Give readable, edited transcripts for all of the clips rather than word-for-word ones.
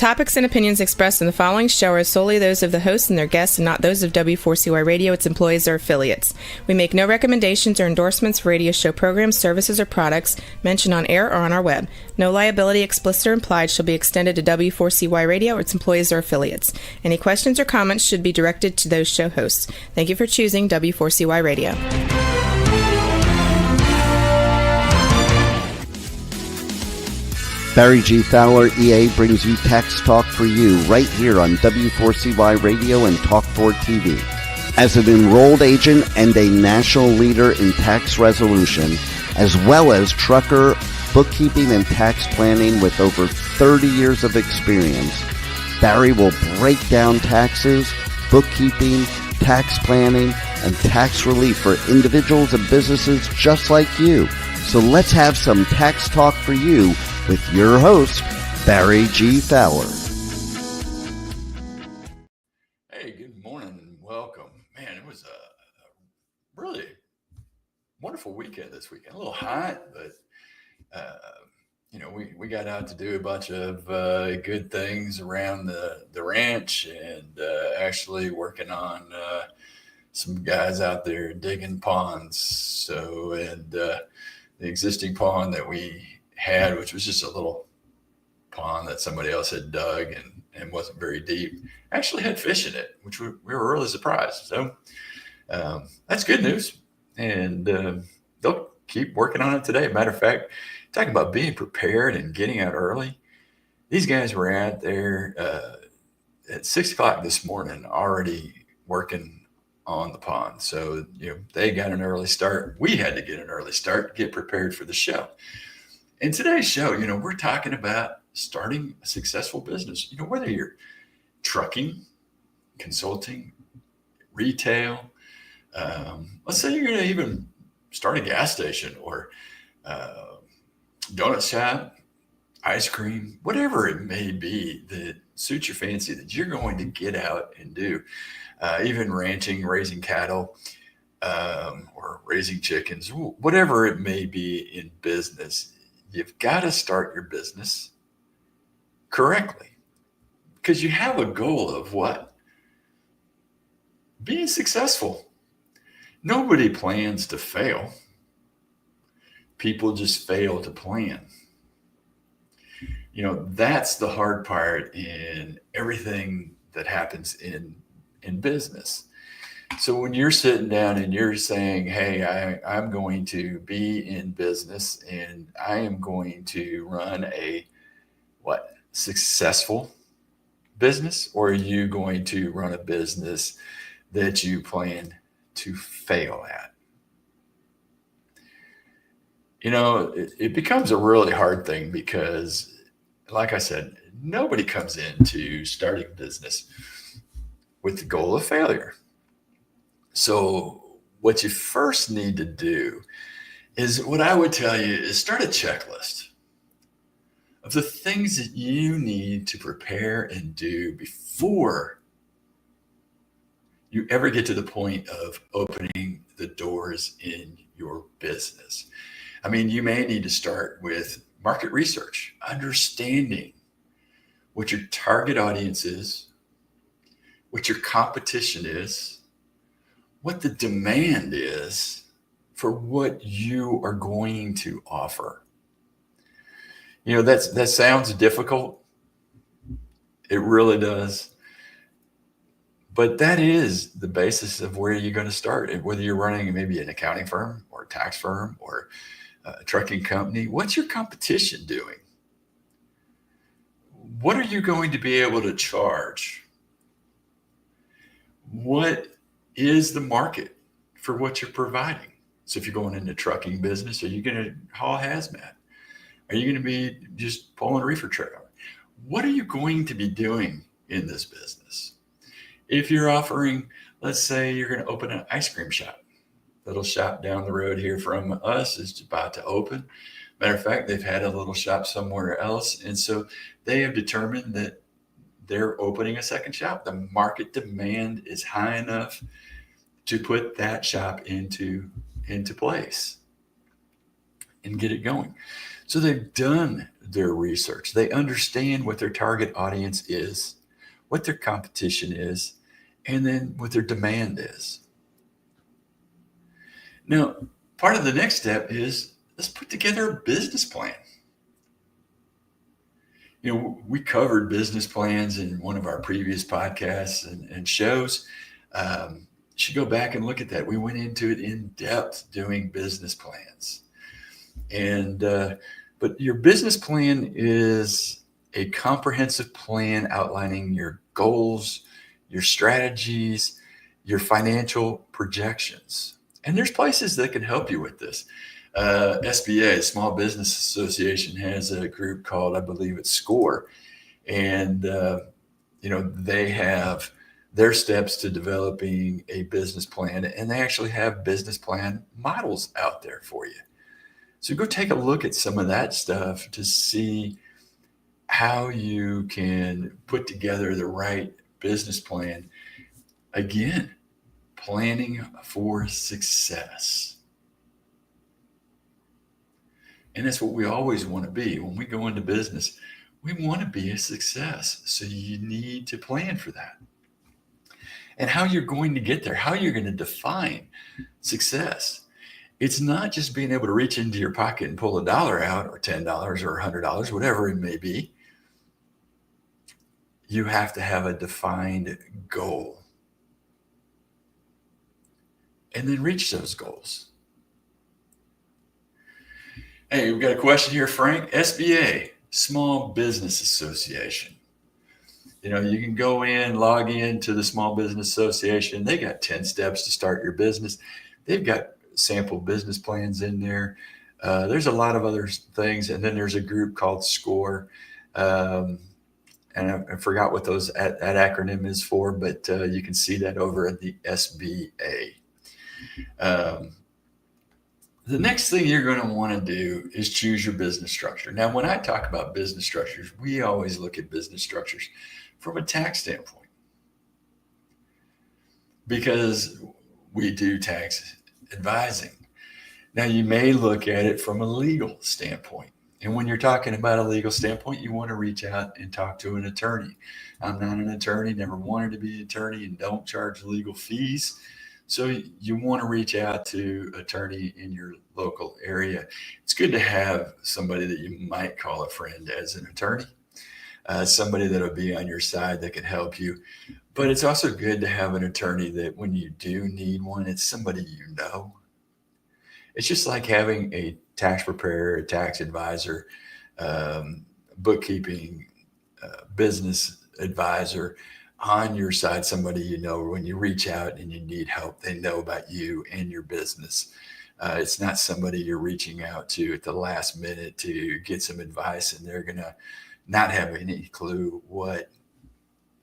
topics and opinions expressed in the following show are solely those of the hosts and their guests and not those of W4CY Radio, its employees, or affiliates. We make no recommendations or endorsements for radio show programs, services, or products mentioned on air or on our web. No liability, explicit or implied, shall be extended to W4CY Radio or its employees or affiliates. Any questions or comments should be directed to those show hosts. Thank you for choosing W4CY Radio. Barry G. Fowler, EA, brings you Tax Talk for You right here on W4CY Radio and Talk4 TV. As an enrolled agent and a national leader in tax resolution, as well as trucker, bookkeeping, and tax planning with over 30 years of experience, Barry will break down taxes, bookkeeping, tax planning, and tax relief for individuals and businesses just like you. So let's have some Tax Talk for You with your host, Barry G. Fowler. Hey, good morning and welcome. Man, it was a really wonderful weekend this weekend. A little hot, but we got out to do a bunch of good things around the ranch and actually working on some guys out there digging ponds. So, and the existing pond that we had, which was just a little pond that somebody else had dug and wasn't very deep, actually had fish in it, which we were really surprised. So that's good news. And they'll keep working on it today. Matter of fact, talking about being prepared and getting out early, these guys were out there at 6 o'clock this morning already working on the pond. So, they got an early start. We had to get an early start to get prepared for the show. In today's show, we're talking about starting a successful business. Whether you're trucking, consulting, retail, let's say you're going to even start a gas station or donut shop, ice cream, whatever it may be that suits your fancy that you're going to get out and do. Even ranching, raising cattle, or raising chickens, whatever it may be in business. You've got to start your business correctly because you have a goal of what? Being successful. Nobody plans to fail. People just fail to plan. That's the hard part in everything that happens in business. So when you're sitting down and you're saying, hey, I'm going to be in business and I am going to run a successful business, or are you going to run a business that you plan to fail at? It becomes a really hard thing because, like I said, nobody comes into starting business with the goal of failure. So what you first need to do is, what I would tell you is, start a checklist of the things that you need to prepare and do before you ever get to the point of opening the doors in your business. I mean, you may need to start with market research, understanding what your target audience is, what your competition is, what the demand is for what you are going to offer. That sounds difficult. It really does. But that is the basis of where you're going to start. And whether you're running maybe an accounting firm or a tax firm or a trucking company, what's your competition doing? What are you going to be able to charge? What is the market for what you're providing? So if you're going into trucking business, are you going to haul hazmat? Are you going to be just pulling a reefer trailer? What are you going to be doing in this business? If you're offering, let's say you're going to open an ice cream shop. Little shop down the road here from us is about to open. Matter of fact, they've had a little shop somewhere else. And so they have determined that they're opening a second shop. The market demand is high enough to put that shop into place and get it going. So they've done their research. They understand what their target audience is, what their competition is, and then what their demand is. Now, part of the next step is let's put together a business plan. We covered business plans in one of our previous podcasts and shows. You should go back and look at that. We went into it in depth doing business plans. But your business plan is a comprehensive plan outlining your goals, your strategies, your financial projections. And there's places that can help you with this. SBA, Small Business Association, has a group called, I believe it's SCORE. And, they have their steps to developing a business plan, and they actually have business plan models out there for you. So go take a look at some of that stuff to see how you can put together the right business plan. Again, planning for success. And that's what we always want to be. When we go into business, we want to be a success. So you need to plan for that. And how you're going to get there, how you're going to define success. It's not just being able to reach into your pocket and pull $1 out, or $10 or $100, whatever it may be. You have to have a defined goal and then reach those goals. Hey, we've got a question here, Frank. SBA, Small Business Association. You can go in, log in to the Small Business Association. They got 10 steps to start your business. They've got sample business plans in there. There's a lot of other things. And then there's a group called SCORE. And I forgot what that acronym is for, but you can see that over at the SBA. The next thing you're going to want to do is choose your business structure. Now, when I talk about business structures, we always look at business structures from a tax standpoint, because we do tax advising. Now, you may look at it from a legal standpoint. And when you're talking about a legal standpoint, you want to reach out and talk to an attorney. I'm not an attorney, never wanted to be an attorney, and don't charge legal fees. So you want to reach out to an attorney in your local area. It's good to have somebody that you might call a friend as an attorney, somebody that'll be on your side that can help you. But it's also good to have an attorney that when you do need one, it's somebody you know. It's just like having a tax preparer, a tax advisor, bookkeeping, business advisor on your side, somebody you know. When you reach out and you need help, they know about you and your business. It's not somebody you're reaching out to at the last minute to get some advice, and they're going to not have any clue what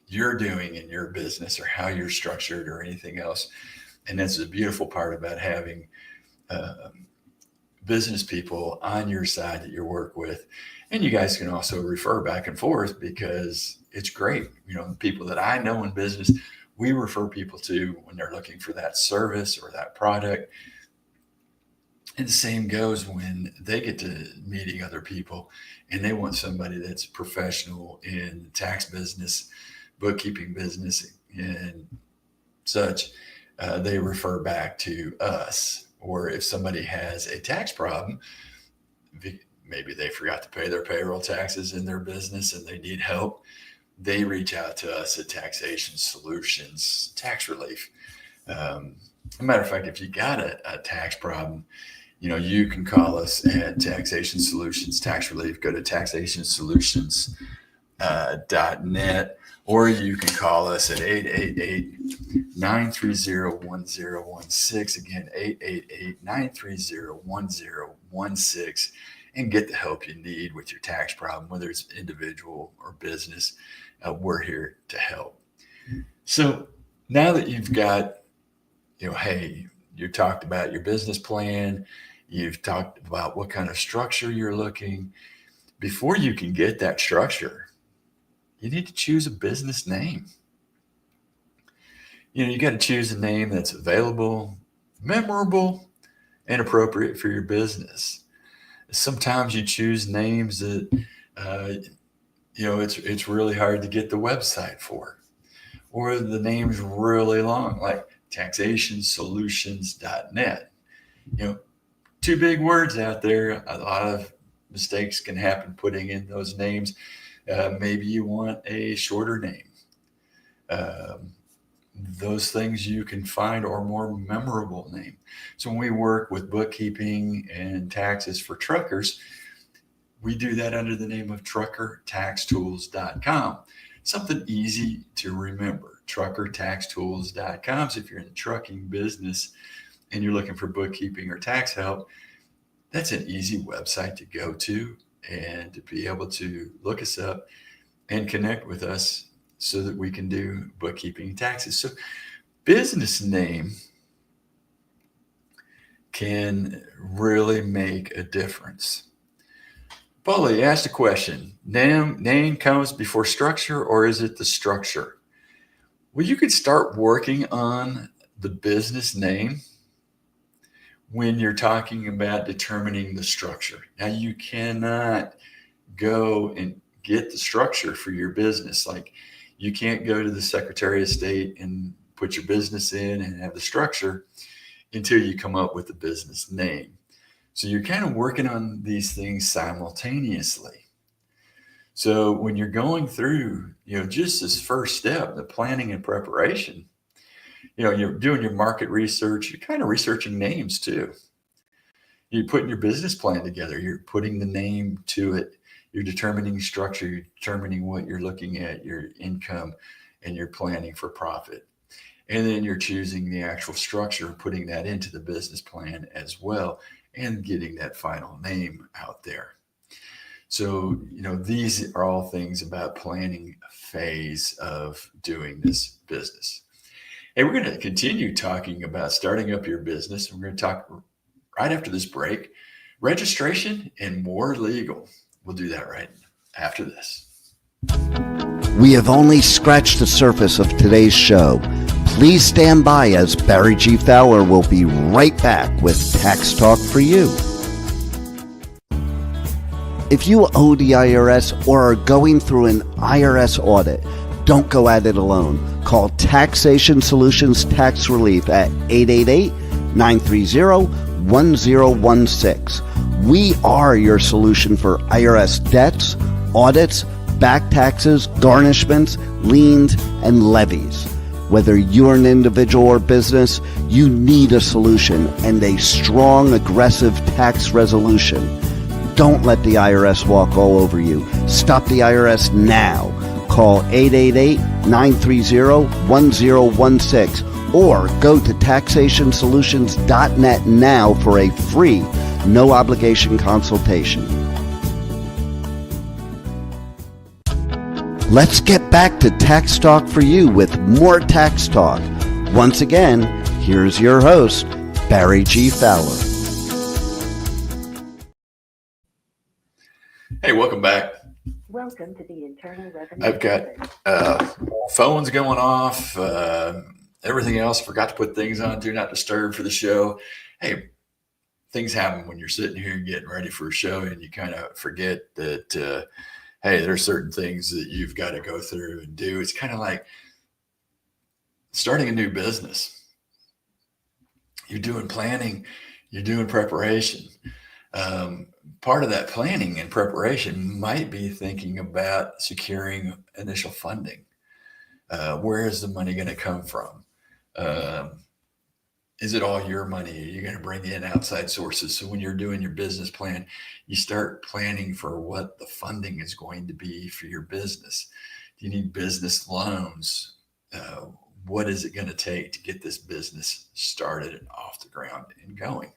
you're doing in your business or how you're structured or anything else. And that's the beautiful part about having business people on your side that you work with. And you guys can also refer back and forth, because it's great. The people that I know in business, we refer people to when they're looking for that service or that product. And the same goes when they get to meeting other people and they want somebody that's professional in the tax business, bookkeeping business, and such. They refer back to us. Or if somebody has a tax problem, maybe they forgot to pay their payroll taxes in their business and they need help, they reach out to us at Taxation Solutions Tax Relief. As a matter of fact, if you got a tax problem, you can call us at Taxation Solutions Tax Relief. Go to taxationsolutions.net, or you can call us at 888-930-1016. Again, 888-930-1016, and get the help you need with your tax problem, whether it's individual or business. We're here to help. So now that you've got, hey, you talked about your business plan, you've talked about what kind of structure you're looking. Before you can get that structure, you need to choose a business name. You got to choose a name that's available, memorable, and appropriate for your business. sometimes you choose names that, it's really hard to get the website for, or the name's really long, like taxationsolutions.net. Two big words out there. A lot of mistakes can happen putting in those names. Maybe you want a shorter name. Those things you can find, or more memorable name. So when we work with bookkeeping and taxes for truckers, we do that under the name of truckertaxtools.com. Something easy to remember, truckertaxtools.com. So if you're in the trucking business and you're looking for bookkeeping or tax help, that's an easy website to go to and to be able to look us up and connect with us so that we can do bookkeeping and taxes. So business name can really make a difference. Paulie asked a question. Name comes before structure, or is it the structure? Well, you could start working on the business name when you're talking about determining the structure. Now, you cannot go and get the structure for your business. Like, you can't go to the Secretary of State and put your business in and have the structure until you come up with the business name. So you're kind of working on these things simultaneously. So when you're going through, just this first step, the planning and preparation, you're doing your market research, you're kind of researching names too. You're putting your business plan together, you're putting the name to it, you're determining structure, you're determining what you're looking at, your income, and you're planning for profit. And then you're choosing the actual structure and putting that into the business plan as well, and getting that final name out there. So, these are all things about planning phase of doing this business. Hey, we're going to continue talking about starting up your business. We're going to talk right after this break, registration and more legal. We'll do that right after this. We have only scratched the surface of today's show. Please stand by, as Barry G. Fowler will be right back with Tax Talk for You. If you owe the IRS or are going through an IRS audit, don't go at it alone. Call Taxation Solutions Tax Relief at 888-930-1016. We are your solution for IRS debts, audits, back taxes, garnishments, liens, and levies. Whether you're an individual or business, you need a solution and a strong, aggressive tax resolution. Don't let the IRS walk all over you. Stop the IRS now. Call 888-930-1016 or go to taxationsolutions.net now for a free, no obligation consultation. Let's get back to Tax Talk for You with more Tax Talk. Once again, here's your host, Barry G. Fowler. Hey, welcome back. Welcome to the Internal Revenue I've got phones going off, everything else. Forgot to put things on Do Not Disturb for the show. Hey, things happen when you're sitting here getting ready for a show, and you kind of forget that, hey, there's certain things that you've got to go through and do. It's kind of like starting a new business. You're doing planning, you're doing preparation. Part of that planning and preparation might be thinking about securing initial funding. Where is the money going to come from? Is it all your money? Are you going to bring in outside sources? So when you're doing your business plan, you start planning for what the funding is going to be for your business. Do you need business loans? What is it going to take to get this business started and off the ground and going?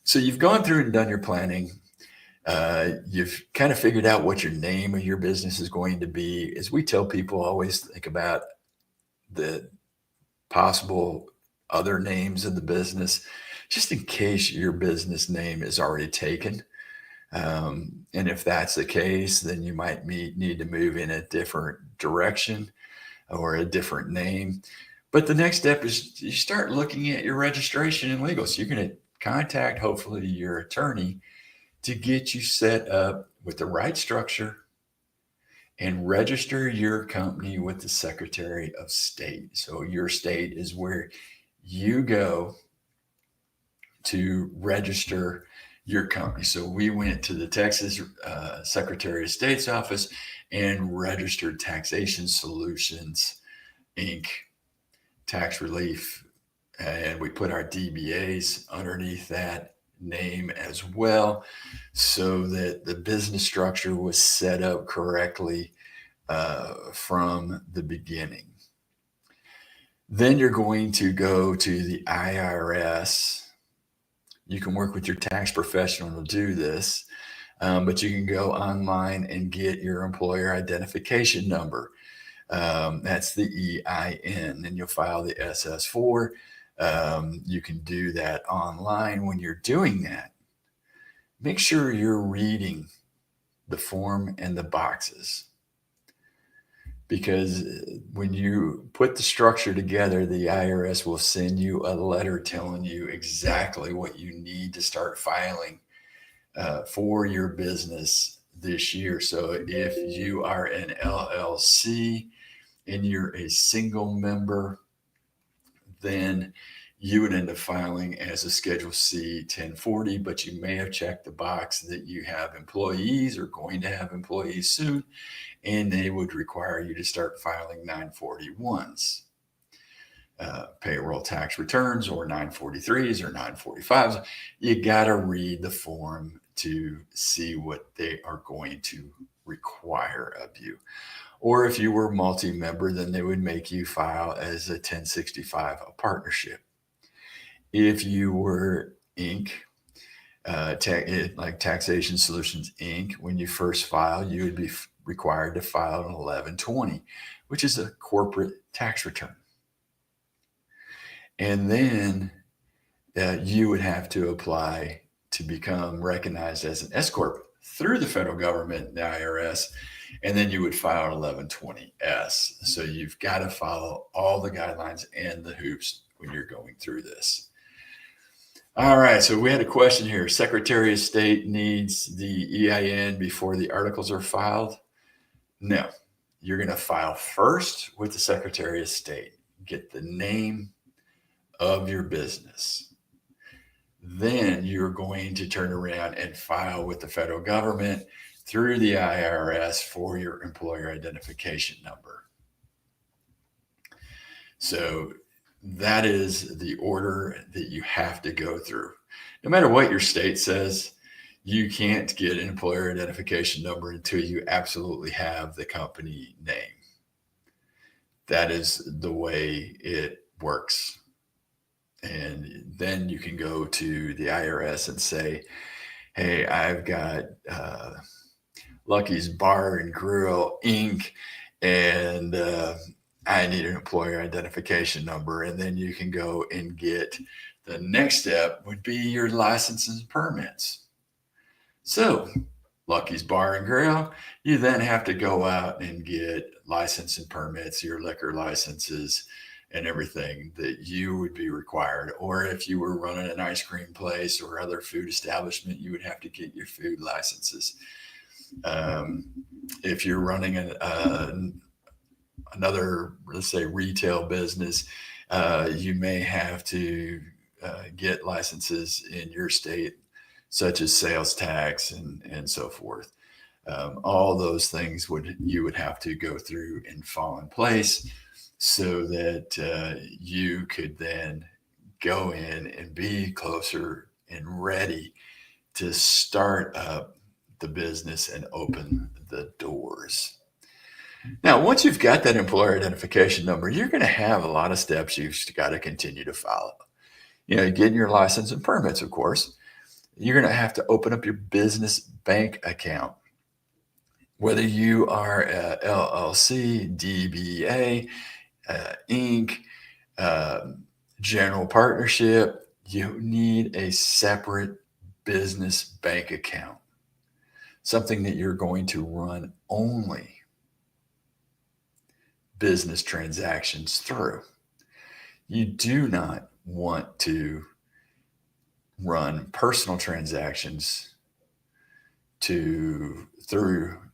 So you've gone through and done your planning. You've kind of figured out what your name of your business is going to be. As we tell people, always think about the possible other names of the business, just in case your business name is already taken. And if that's the case, then you might need to move in a different direction or a different name. But the next step is you start looking at your registration and legal. So you're going to contact, hopefully, your attorney to get you set up with the right structure and register your company with the Secretary of State. So your state is where you go to register your company. So we went to the Texas Secretary of State's office and registered Taxation Solutions, Inc., tax relief. And we put our DBAs underneath that name as well, so that the business structure was set up correctly from the beginning. Then you're going to go to the IRS. You can work with your tax professional to do this, but you can go online and get your employer identification number. That's the EIN, and you'll file the SS4. You can do that online. When you're doing that, make sure you're reading the form and the boxes, because when you put the structure together, the IRS will send you a letter telling you exactly what you need to start filing for your business this year. So if you are an LLC and you're a single member, then you would end up filing as a Schedule C 1040, but you may have checked the box that you have employees or going to have employees soon, and they would require you to start filing 941s, payroll tax returns, or 943s or 945s. You got to read the form to see what they are going to require of you. Or if you were multi-member, then they would make you file as a 1065, a partnership. If you were Inc., like Taxation Solutions Inc., when you first file, you would be required to file an 1120, which is a corporate tax return. And then you would have to apply to become recognized as an S Corp through the federal government, the IRS, and then you would file an 1120S. So you've got to follow all the guidelines and the hoops when you're going through this. All right, so we had a question here. Secretary of State needs the EIN before the articles are filed? No, you're going to file first with the Secretary of State. Get the name of your business. Then you're going to turn around and file with the federal government through the IRS for your employer identification number. So that is the order that you have to go through. No matter what your state says, you can't get an employer identification number until you absolutely have the company name. That is the way it works. And then you can go to the IRS and say, hey, I've got Lucky's Bar and Grill, Inc., and I need an employer identification number. And then you can go and get the next step would be your licenses and permits. So Lucky's Bar and Grill, you then have to go out and get license and permits, your liquor licenses and everything that you would be required. Or if you were running an ice cream place or other food establishment, you would have to get your food licenses. If you're running another, let's say, retail business, you may have to get licenses in your state, such as sales tax and so forth. All those things you would have to go through and fall in place so that you could then go in and be closer and ready to start up the business and open the doors. Now, once you've got that employer identification number, you're going to have a lot of steps you've got to continue to follow. Getting your license and permits, of course. You're going to have to open up your business bank account. Whether you are a LLC, DBA, Inc., general partnership, you need a separate business bank account, something that you're going to run only business transactions through. You do not want to run personal transactions through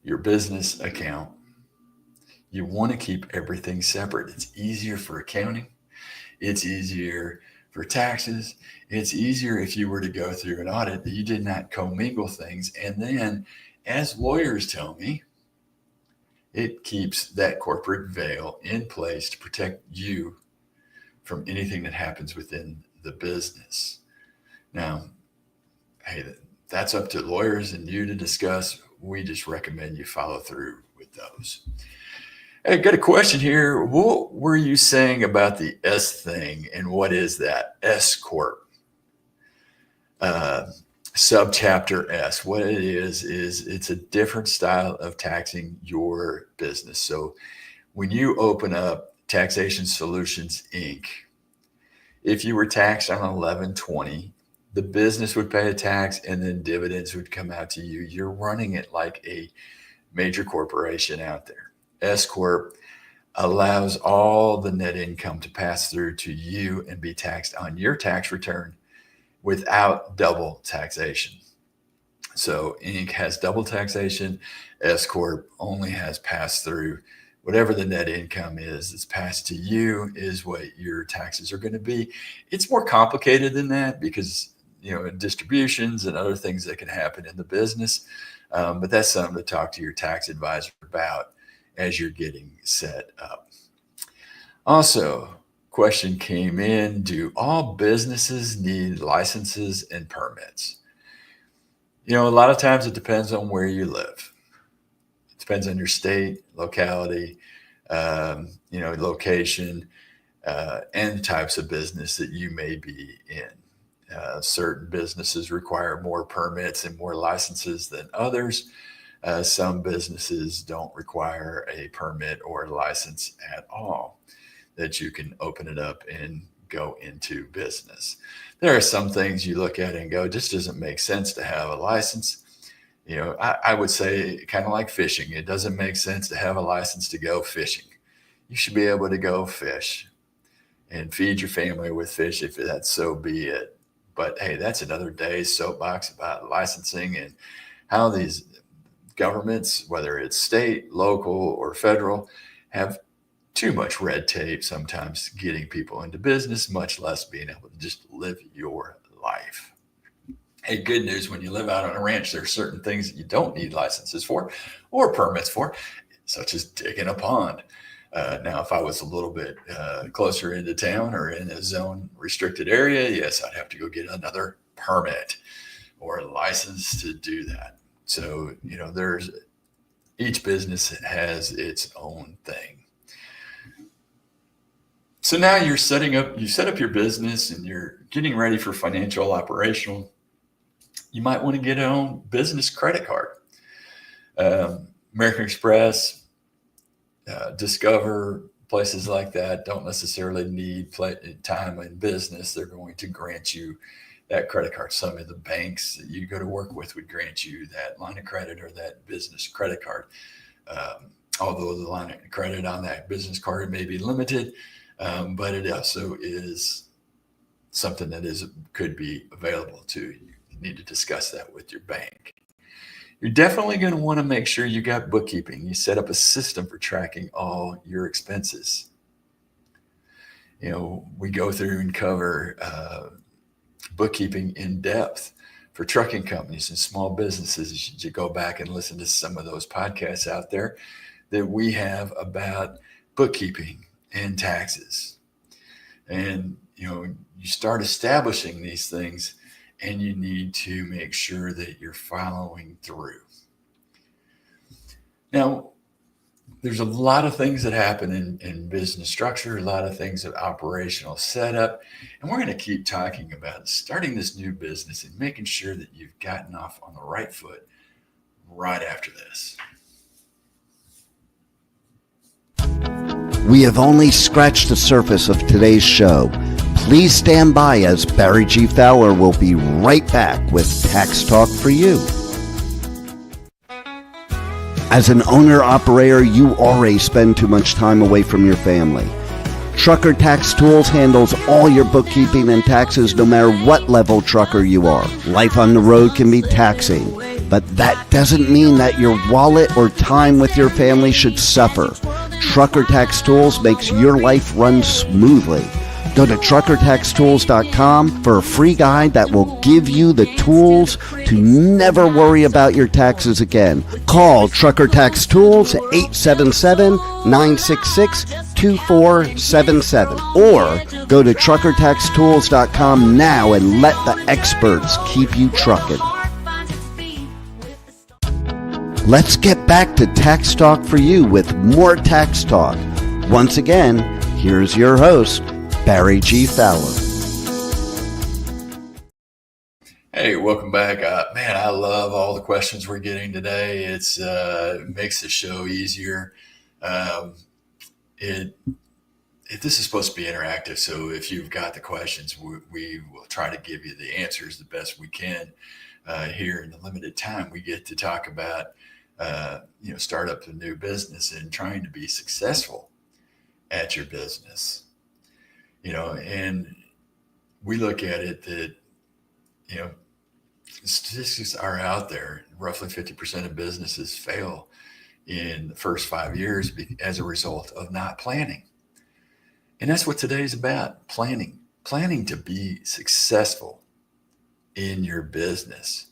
your business account, you want to keep everything separate. It's easier for accounting. It's easier for taxes. It's easier if you were to go through an audit that you did not commingle things. And then, as lawyers tell me, it keeps that corporate veil in place to protect you from anything that happens within the business. Now, hey, that's up to lawyers and you to discuss. We just recommend you follow through with those. Hey, got a question here. What were you saying about the S thing, and what is that? S Corp. Subchapter S. What it is it's a different style of taxing your business. So when you open up Taxation Solutions, Inc., if you were taxed on 11/20, the business would pay a tax and then dividends would come out to you. You're running it like a major corporation out there. S Corp allows all the net income to pass through to you and be taxed on your tax return without double taxation. So Inc. has double taxation. S Corp only has pass through. Whatever the net income is that's passed to you is what your taxes are going to be. It's more complicated than that because, distributions and other things that can happen in the business. But that's something to talk to your tax advisor about as you're getting set up. Also, question came in, do all businesses need licenses and permits? A lot of times it depends on where you live. It depends on your state, locality, location, and the types of business that you may be in. Certain businesses require more permits and more licenses than others. Some businesses don't require a permit or a license at all, that you can open it up and go into business. There are some things you look at and go, this doesn't make sense to have a license. I would say kind of like fishing. It doesn't make sense to have a license to go fishing. You should be able to go fish and feed your family with fish if that's so be it. But hey, that's another day's soapbox about licensing and how these governments, whether it's state, local, or federal, have too much red tape sometimes getting people into business, much less being able to just live your life. Hey, good news, when you live out on a ranch, there are certain things that you don't need licenses for or permits for, such as digging a pond. Now, if I was a little bit closer into town or in a zone restricted area, yes, I'd have to go get another permit or a license to do that. So, each business has its own thing. So now you set up your business and you're getting ready for financial operational. You might want to get your own business credit card. American Express, Discover, places like that don't necessarily need time in business. They're going to grant you that credit card. Some of the banks that you go to work with would grant you that line of credit or that business credit card. Although the line of credit on that business card may be limited, but it also is something that could be available to you. You need to discuss that with your bank. You're definitely going to want to make sure you got bookkeeping. You set up a system for tracking all your expenses. We go through and cover bookkeeping in depth for trucking companies and small businesses. You should go back and listen to some of those podcasts out there that we have about bookkeeping and taxes. And, you start establishing these things, and you need to make sure that you're following through. Now, there's a lot of things that happen in business structure, a lot of things of operational setup, and we're going to keep talking about starting this new business and making sure that you've gotten off on the right foot right after this. We have only scratched the surface of today's show. Please stand by as Barry G. Fowler will be right back with Tax Talk for You. As an owner-operator, you already spend too much time away from your family. Trucker Tax Tools handles all your bookkeeping and taxes no matter what level trucker you are. Life on the road can be taxing. But that doesn't mean that your wallet or time with your family should suffer. Trucker Tax Tools makes your life run smoothly. Go to truckertaxtools.com for a free guide that will give you the tools to never worry about your taxes again. Call Trucker Tax Tools at 877-966-2477 or go to truckertaxtools.com now and let the experts keep you trucking. Let's get back to Tax Talk for You with more Tax Talk. Once again, here's your host, Barry G. Fowler. Hey, welcome back. Man, I love all the questions we're getting today. It makes the show easier. This is supposed to be interactive, so if you've got the questions, we will try to give you the answers the best we can. Here in the limited time we get to talk about, start up a new business and trying to be successful at your business. And we look at it that, statistics are out there. Roughly 50% of businesses fail in the first 5 years as a result of not planning. And that's what today's about, planning to be successful in your business.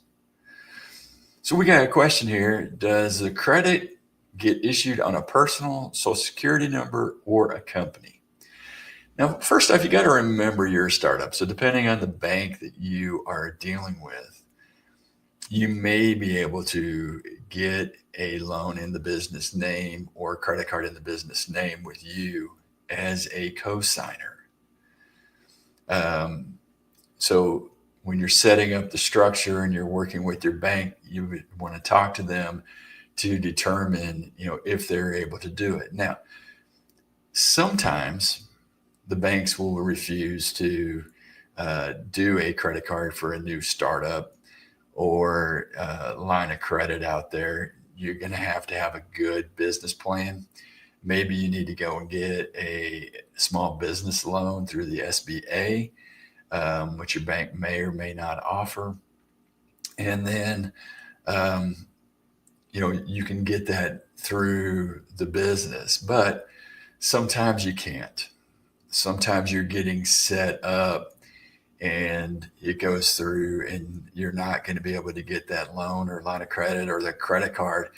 So we got a question here. Does the credit get issued on a personal Social Security number or a company? Now, first off, you got to remember you're a startup. So depending on the bank that you are dealing with, you may be able to get a loan in the business name or a credit card in the business name with you as a co-signer. So when you're setting up the structure and you're working with your bank, you would want to talk to them to determine, if they're able to do it. Now, sometimes the banks will refuse to do a credit card for a new startup or line of credit out there. You're going to have a good business plan. Maybe you need to go and get a small business loan through the SBA, which your bank may or may not offer. And then, you can get that through the business, but sometimes you can't. Sometimes you're getting set up and it goes through and you're not going to be able to get that loan or line of credit or the credit card,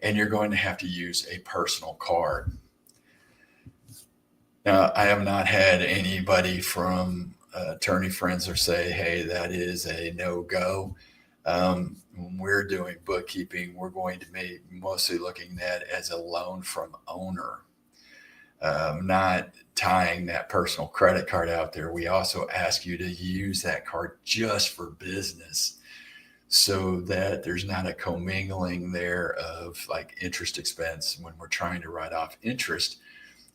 and you're going to have to use a personal card. Now, I have not had anybody from attorney friends or say, hey, that is a no-go. When we're doing bookkeeping, we're going to be mostly looking at as a loan from owner. Not tying that personal credit card out there. We also ask you to use that card just for business so that there's not a commingling there of like interest expense when we're trying to write off interest,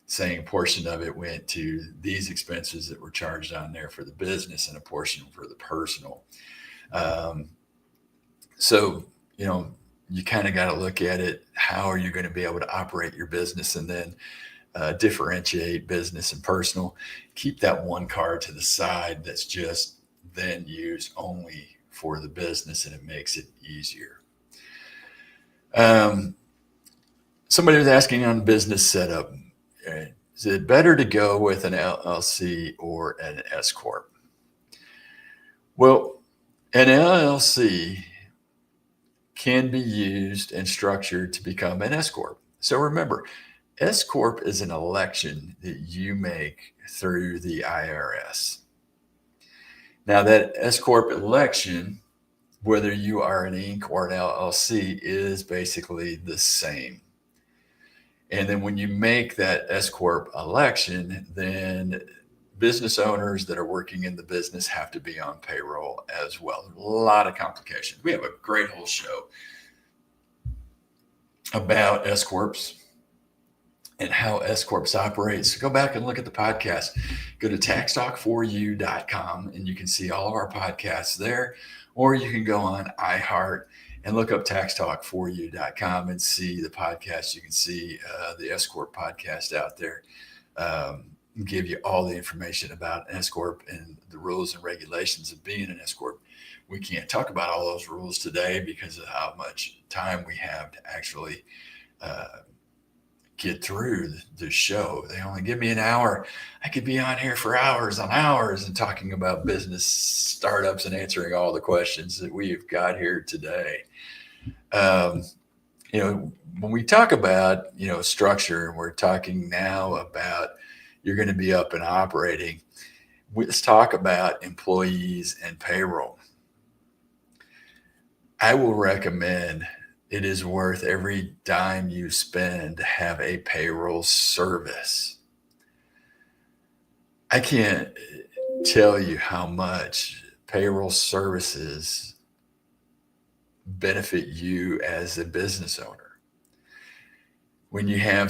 saying a portion of it went to these expenses that were charged on there for the business and a portion for the personal. So, you kind of got to look at it. How are you going to be able to operate your business and then differentiate business and personal? Keep that one card to the side that's just then used only for the business, and it makes it easier. Somebody was asking on business setup, is it better to go with an LLC or an S Corp? Well, an LLC can be used and structured to become an S Corp. So remember, S Corp is an election that you make through the IRS. Now that S Corp election, whether you are an Inc. or an LLC, is basically the same. And then when you make that S Corp election, then business owners that are working in the business have to be on payroll as well. A lot of complications. We have a great whole show about S Corps and how S Corps operates. So go back and look at the podcast. Go to taxtalk4u.com and you can see all of our podcasts there, or you can go on iHeart and look up taxtalk4u.com and see the podcast. You can see the S Corp podcast out there. give you all the information about an S Corp and the rules and regulations of being an S Corp. We can't talk about all those rules today because of how much time we have to actually get through the show. They only give me an hour. I could be on here for hours on hours and talking about business startups and answering all the questions that we've got here today. When we talk about, structure, and we're talking now about you're going to be up and operating, let's talk about employees and payroll. I will recommend it is worth every dime you spend to have a payroll service. I can't tell you how much payroll services benefit you as a business owner. When you have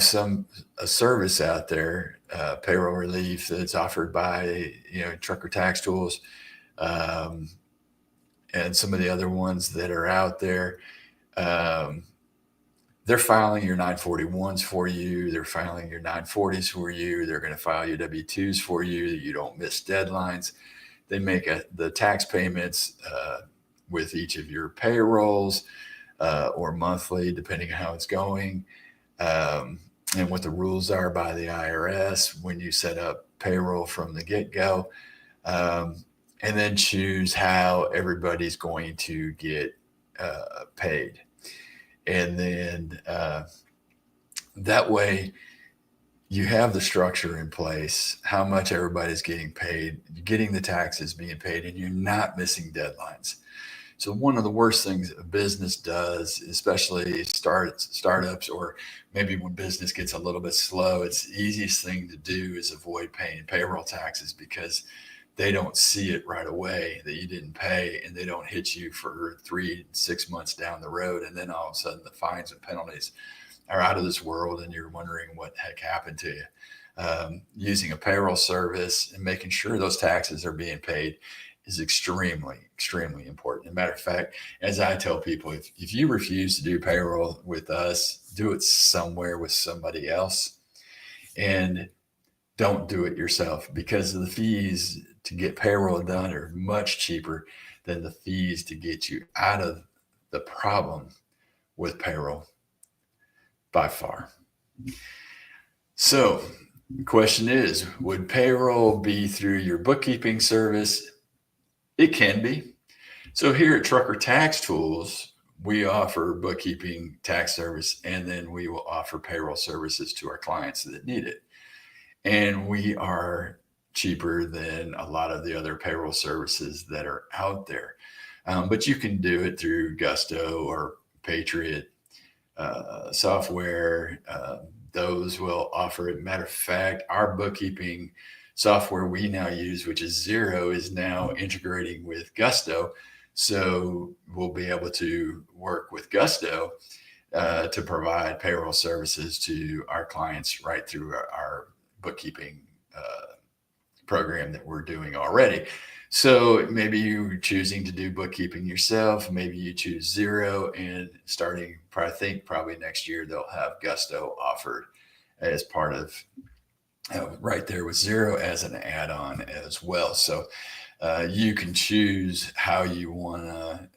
a service out there, payroll relief that's offered by Trucker Tax Tools, and some of the other ones that are out there, they're filing your 941s for you. They're filing your 940s for you. They're going to file your W-2s for you. You don't miss deadlines. They make the tax payments with each of your payrolls or monthly, depending on how it's going, and what the rules are by the IRS when you set up payroll from the get-go, and then choose how everybody's going to get paid. And then that way you have the structure in place, how much everybody's getting paid, getting the taxes being paid, and you're not missing deadlines. So one of the worst things a business does, especially startups, or maybe when business gets a little bit slow, it's the easiest thing to do is avoid paying payroll taxes because they don't see it right away that you didn't pay, and they don't hit you for 3-6 months down the road. And then all of a sudden the fines and penalties are out of this world, and you're wondering what the heck happened to you. Using a payroll service and making sure those taxes are being paid is extremely, extremely important. As a matter of fact, as I tell people, if you refuse to do payroll with us, do it somewhere with somebody else, and don't do it yourself, because the fees to get payroll done are much cheaper than the fees to get you out of the problem with payroll by far. So the question is, would payroll be through your bookkeeping service? It can be. So here at Trucker Tax Tools, we offer bookkeeping, tax service, and then we will offer payroll services to our clients that need it. And we are cheaper than a lot of the other payroll services that are out there. But you can do it through Gusto or Patriot software. Those will offer it. Matter of fact, our bookkeeping software we now use, which is Xero, is now integrating with Gusto. So we'll be able to work with Gusto to provide payroll services to our clients right through our bookkeeping program that we're doing already. So maybe you're choosing to do bookkeeping yourself. Maybe you choose Xero, and starting, I think probably next year, they'll have Gusto offered as part of right there with Xero as an add-on as well. So you can choose how you want to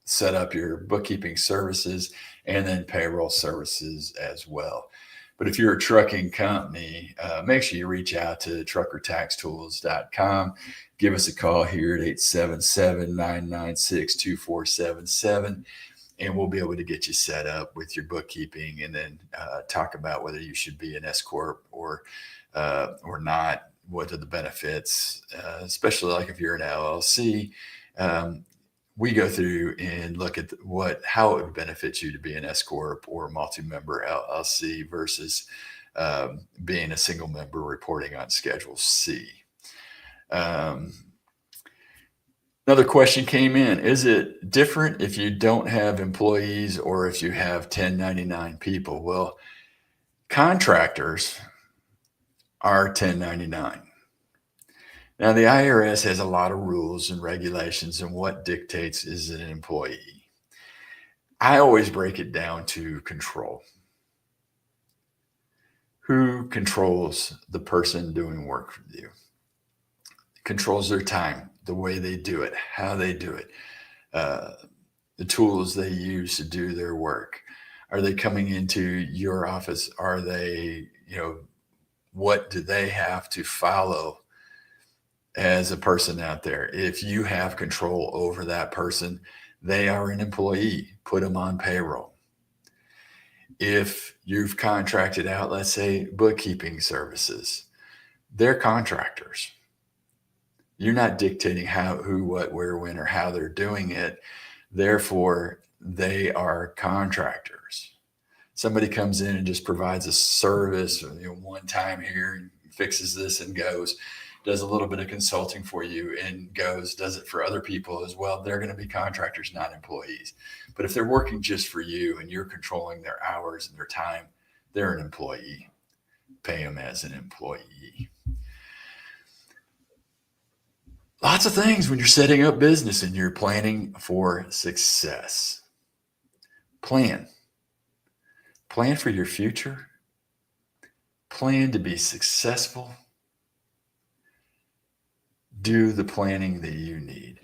set up your bookkeeping services and then payroll services as well. But if you're a trucking company, make sure you reach out to truckertaxtools.com. Give us a call here at 877-996-2477, and we'll be able to get you set up with your bookkeeping, and then talk about whether you should be an S Corp or not. What are the benefits, especially like if you're an LLC. We go through and look at how it would benefit you to be an S Corp or multi-member LLC versus being a single member reporting on Schedule C. Another question came in. Is it different if you don't have employees or if you have 1099 people? Well, contractors are 1099. Now, the IRS has a lot of rules and regulations and what dictates is an employee. I always break it down to control. Who controls the person doing work for you? Controls their time, the way they do it, how they do it, the tools they use to do their work. Are they coming into your office? Are they, what do they have to follow as a person out there? If you have control over that person, they are an employee. Put them on payroll. If you've contracted out, let's say, bookkeeping services, they're contractors. You're not dictating how, who, what, where, when, or how they're doing it. Therefore, they are contractors. Somebody comes in and just provides a service, one time here and fixes this and goes, does a little bit of consulting for you and goes, does it for other people as well. They're going to be contractors, not employees. But if they're working just for you and you're controlling their hours and their time, they're an employee. Pay them as an employee. Lots of things when you're setting up business and you're planning for success. Plan for your future. Plan to be successful. Do the planning that you need.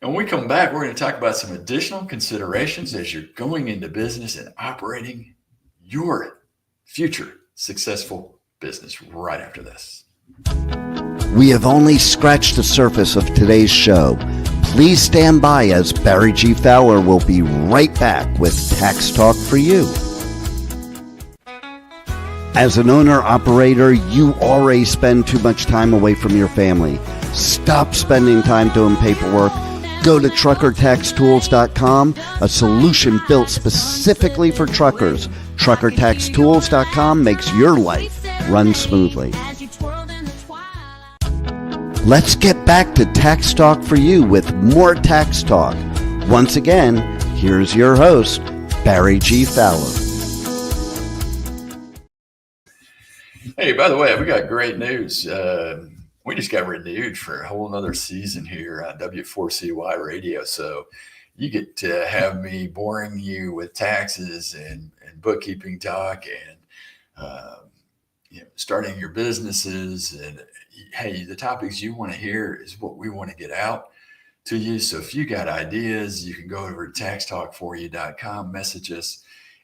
And when we come back, we're going to talk about some additional considerations as you're going into business and operating your future successful business right after this. We have only scratched the surface of today's show. Please stand by as Barry G. Fowler will be right back with Tax Talk for You. As an owner-operator, you already spend too much time away from your family. Stop spending time doing paperwork. Go to truckertaxtools.com, a solution built specifically for truckers. Truckertaxtools.com makes your life run smoothly. Let's get back to Tax Talk for You with more Tax Talk. Once again, here's your host, Barry G. Fowler. Hey, by the way, we got great news. We just got renewed for a whole nother season here on W4CY Radio. So you get to have me boring you with taxes and bookkeeping talk and starting your businesses. And hey, the topics you want to hear is what we want to get out to you. So if you got ideas, you can go over to taxtalk4you.com, message us,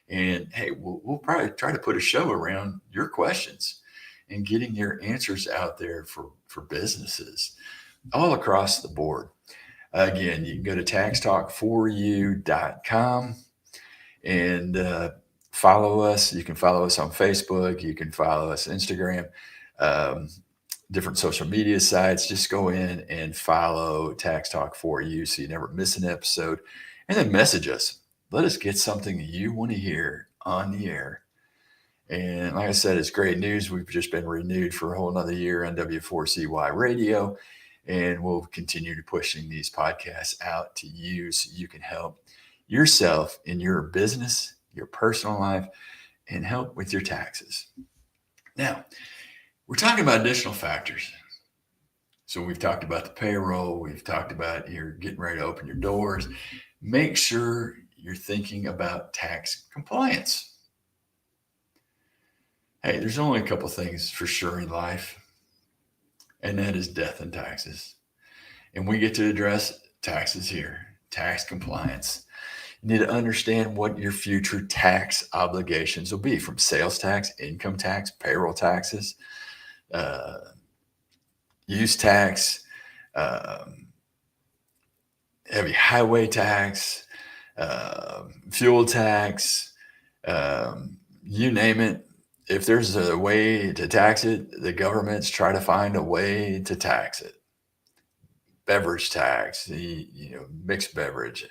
and hey, we'll probably try to put a show around your questions and getting your answers out there for businesses all across the board. Again, you can go to taxtalk4you.com and follow us. You can follow us on Facebook. You can follow us on Instagram, different social media sites. Just go in and follow Tax Talk 4U so you never miss an episode. And then message us. Let us get something that you want to hear on the air. And like I said, it's great news. We've just been renewed for a whole nother year on W4CY Radio. And we'll continue to pushing these podcasts out to you so you can help yourself in your business, your personal life, and help with your taxes. Now, we're talking about additional factors. So we've talked about the payroll. We've talked about you're getting ready to open your doors. Make sure you're thinking about tax compliance. Hey, there's only a couple things for sure in life, and that is death and taxes. And we get to address taxes here, tax compliance. You need to understand what your future tax obligations will be, from sales tax, income tax, payroll taxes, use tax, heavy highway tax, fuel tax, you name it. If there's a way to tax it, the government's try to find a way to tax it. Beverage tax, mixed beverage,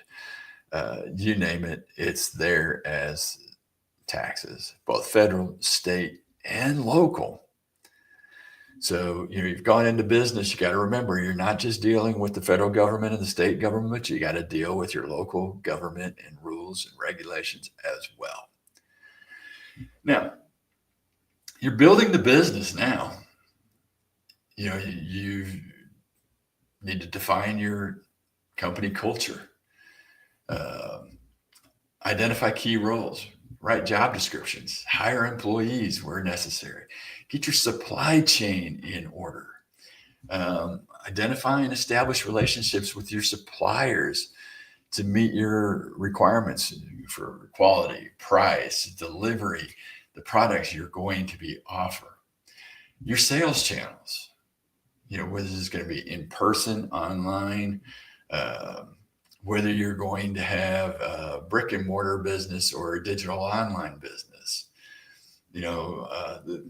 you name it, it's there as taxes, both federal, state, and local. So, you've gone into business, you got to remember, you're not just dealing with the federal government and the state government, you got to deal with your local government and rules and regulations as well. Now, you're building the business now. You need to define your company culture. Identify key roles. write job descriptions, hire employees where necessary, get your supply chain in order, identify and establish relationships with your suppliers to meet your requirements for quality, price, delivery, the products you're going to be offering. Your sales channels, whether this is going to be in person, online, whether you're going to have a brick and mortar business or a digital online business. The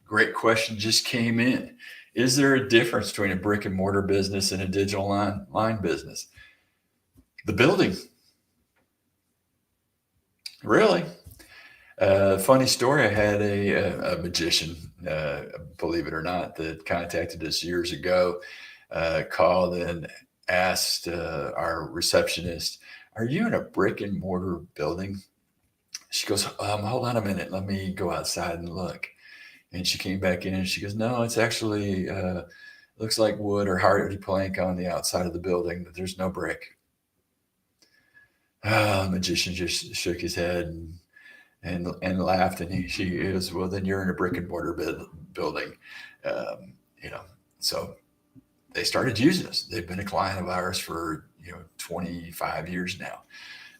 great question just came in. Is there a difference between a brick and mortar business and a digital online business? The building. Really? Funny story. I had a magician, believe it or not, that contacted us years ago, called and asked our receptionist, "Are you in a brick and mortar building?" She goes, "Hold on a minute. Let me go outside and look." And she came back in and she goes, "No, it's actually looks like wood or hardy plank on the outside of the building, but there's no brick." The magician just shook his head and laughed, and she goes, "Well, then you're in a brick and mortar building." So they started using us. They've been a client of ours for 25 years now.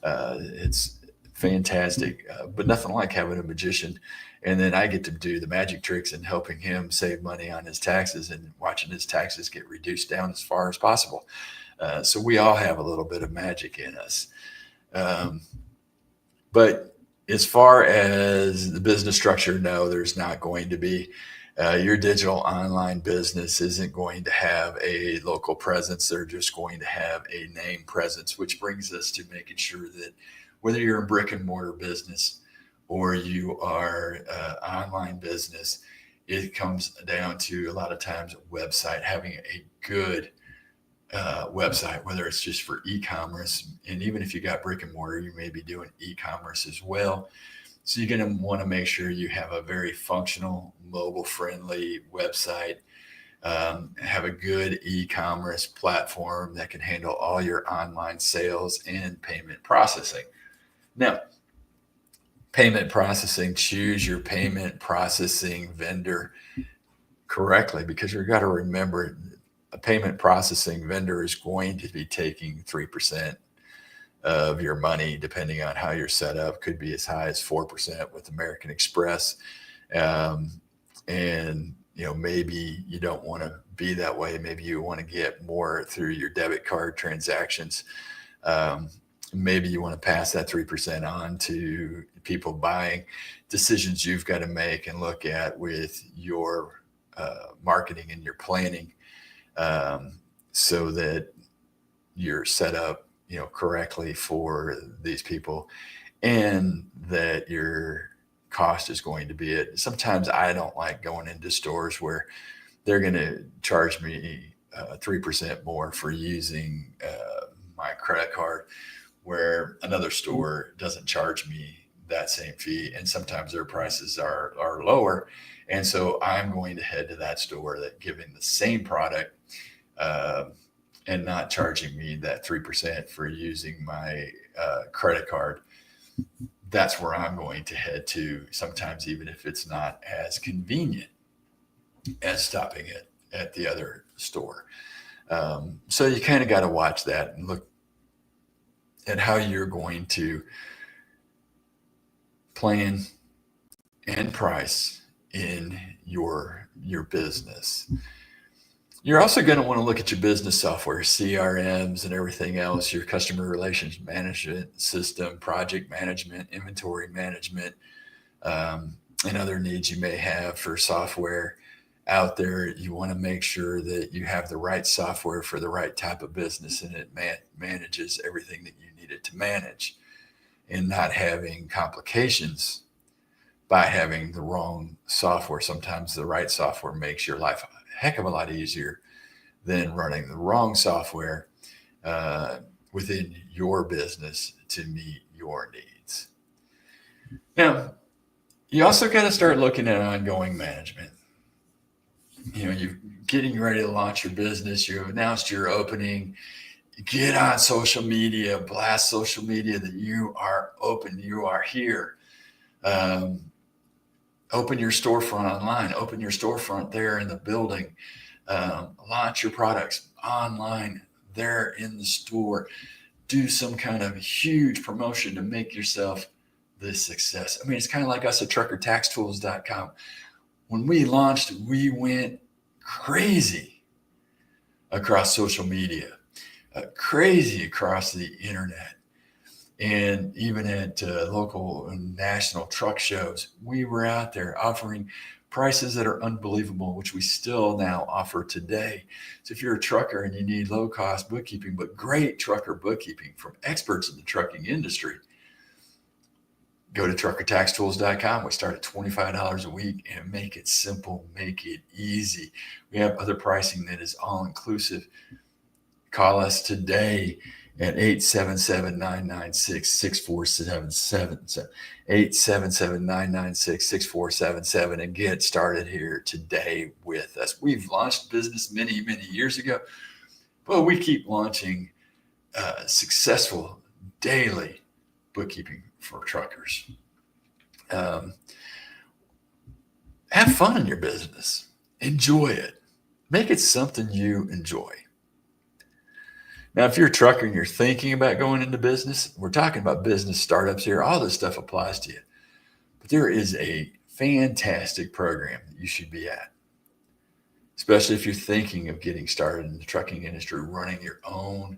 It's fantastic, but nothing like having a magician. And then I get to do the magic tricks and helping him save money on his taxes and watching his taxes get reduced down as far as possible. So we all have a little bit of magic in us. But as far as the business structure, no, there's not going to be. Your digital online business isn't going to have a local presence. They're just going to have a name presence, which brings us to making sure that whether you're a brick and mortar business or you are online business, it comes down to a lot of times a website, having a good website, whether it's just for e-commerce. And even if you got brick and mortar, you may be doing e-commerce as well. So you're going to want to make sure you have a very functional, mobile-friendly website, have a good e-commerce platform that can handle all your online sales and payment processing. Now, payment processing, choose your payment processing vendor correctly, because you've got to remember a payment processing vendor is going to be taking 3% of your money, depending on how you're set up. Could be as high as 4% with American Express. And maybe you don't want to be that way. Maybe you want to get more through your debit card transactions. Maybe you want to pass that 3% on to people buying. Decisions you've got to make and look at with your marketing and your planning, so that you're set up correctly for these people, and that your cost is going to be it. Sometimes I don't like going into stores where they're going to charge me 3% more for using my credit card, where another store doesn't charge me that same fee, and sometimes their prices are lower. And so I'm going to head to that store that giving the same product and not charging me that 3% for using my credit card. That's where I'm going to head to, sometimes even if it's not as convenient as stopping at the other store. So you kind of got to watch that and look at how you're going to plan and price in your business. You're also going to want to look at your business software, CRMs and everything else, your customer relations management system, project management, inventory management, and other needs you may have for software out there. You want to make sure that you have the right software for the right type of business, and it manages everything that you need it to manage, and not having complications by having the wrong software. Sometimes the right software makes your life a heck of a lot easier than running the wrong software within your business to meet your needs. Now, you also got to start looking at ongoing management. You're getting ready to launch your business. You've announced your opening. Get on social media, blast social media that you are open, you are here. Open your storefront online, open your storefront there in the building, launch your products online there in the store, do some kind of huge promotion to make yourself the success. I mean, it's kind of like us at truckertaxtools.com. When we launched, we went crazy across social media, crazy across the internet. And even at local and national truck shows, we were out there offering prices that are unbelievable, which we still now offer today. So if you're a trucker and you need low cost bookkeeping, but great trucker bookkeeping from experts in the trucking industry, go to truckertaxtools.com. We start at $25 a week and make it simple, make it easy. We have other pricing that is all inclusive. Call us today at 877-996-6477, 877-996-6477, and get started here today with us. We've launched business many, many years ago, but we keep launching successful daily bookkeeping for truckers. Have fun in your business. Enjoy it. Make it something you enjoy. Now, if you're a trucker and you're thinking about going into business, we're talking about business startups here. All this stuff applies to you. But there is a fantastic program that you should be at, especially if you're thinking of getting started in the trucking industry, running your own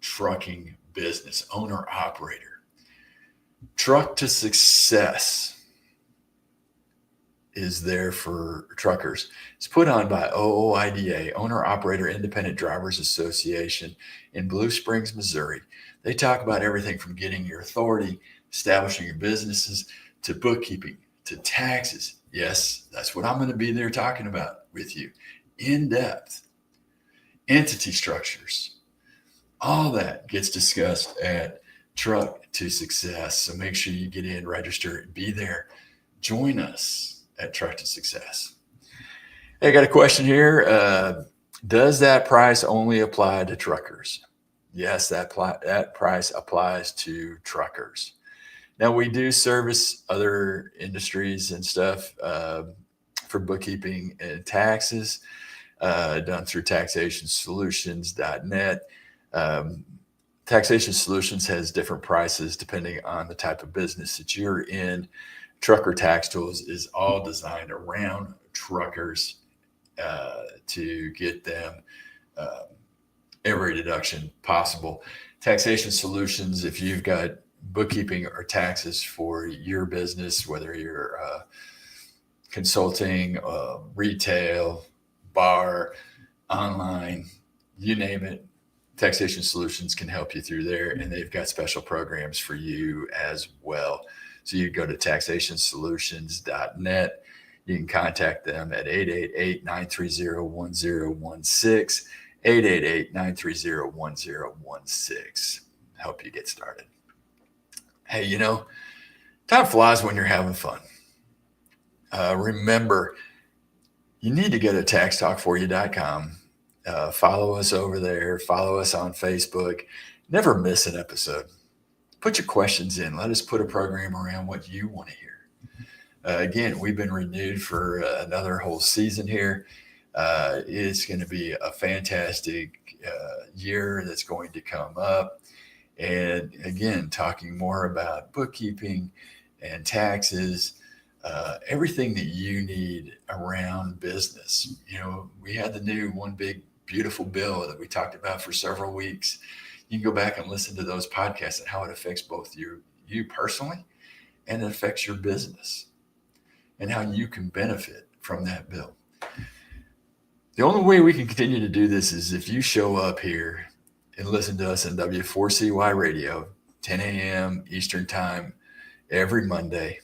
trucking business, owner-operator. Truck to Success is there for truckers. It's put on by OOIDA, Owner Operator Independent Drivers Association in Blue Springs, Missouri. They talk about everything from getting your authority, establishing your businesses, to bookkeeping, to taxes. Yes, that's what I'm going to be there talking about with you in depth. Entity structures. All that gets discussed at Truck to Success. So make sure you get in, register, be there. Join us at Truck to Success. Hey, I got a question here. Does that price only apply to truckers? Yes, that price applies to truckers. Now, we do service other industries and stuff for bookkeeping and taxes, done through taxationsolutions.net. Taxation Solutions has different prices depending on the type of business that you're in. Trucker Tax Tools is all designed around truckers to get them every deduction possible. Taxation Solutions, if you've got bookkeeping or taxes for your business, whether you're consulting, retail, bar, online, you name it, Taxation Solutions can help you through there, and they've got special programs for you as well. So you go to taxationsolutions.net. You can contact them at 888-930-1016, 888-930-1016. Help you get started. Hey, you know, time flies when you're having fun. Remember, you need to go to taxtalk4you.com. Follow us over there. Follow us on Facebook. Never miss an episode. Put your questions in. Let us put a program around what you want to hear. Again, we've been renewed for another whole season here. It's going to be a fantastic year that's going to come up. And again, talking more about bookkeeping and taxes, everything that you need around business. You know, we had the new One Big Beautiful Bill that we talked about for several weeks. You can go back and listen to those podcasts and how it affects both you personally, and it affects your business and how you can benefit from that bill. The only way we can continue to do this is if you show up here and listen to us on W4CY Radio, 10 a.m. Eastern Time every Monday.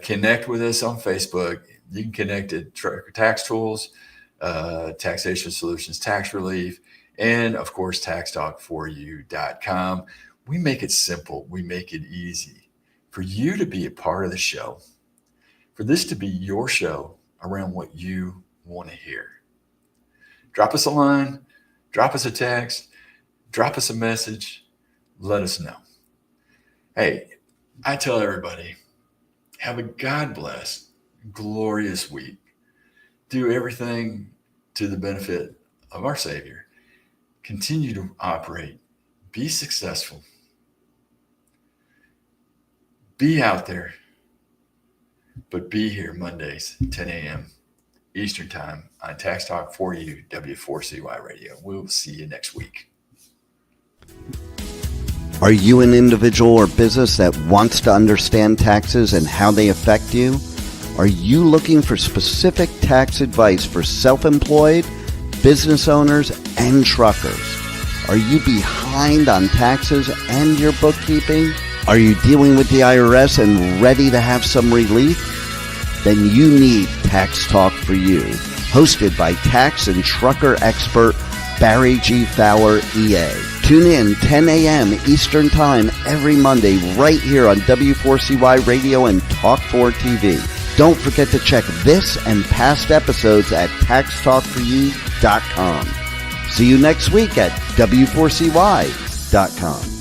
Connect with us on Facebook. You can connect at Trucker Tax Tools, Taxation Solutions Tax Relief, and of course, taxtalk4you.com. We make it simple. We make it easy for you to be a part of the show, for this to be your show around what you want to hear. Drop us a line, drop us a text, drop us a message, let us know. Hey, I tell everybody, Have a God-blessed, glorious week. Do everything to the benefit of our Savior. Continue to operate. Be successful. Be out there. But be here Mondays, 10 a.m. Eastern Time on Tax Talk for You, W4CY Radio. We'll see you next week. Are you an individual or business that wants to understand taxes and how they affect you? Are you looking for specific tax advice for self-employed, business owners, and truckers? Are you behind on taxes and your bookkeeping? Are you dealing with the IRS and ready to have some relief? Then you need Tax Talk for You, hosted by tax and trucker expert Barry G. Fowler, EA. Tune in 10 a.m. Eastern Time every Monday right here on W4CY Radio and Talk4 TV. Don't forget to check this and past episodes at TaxTalkForYou.com. See you next week at W4CY.com.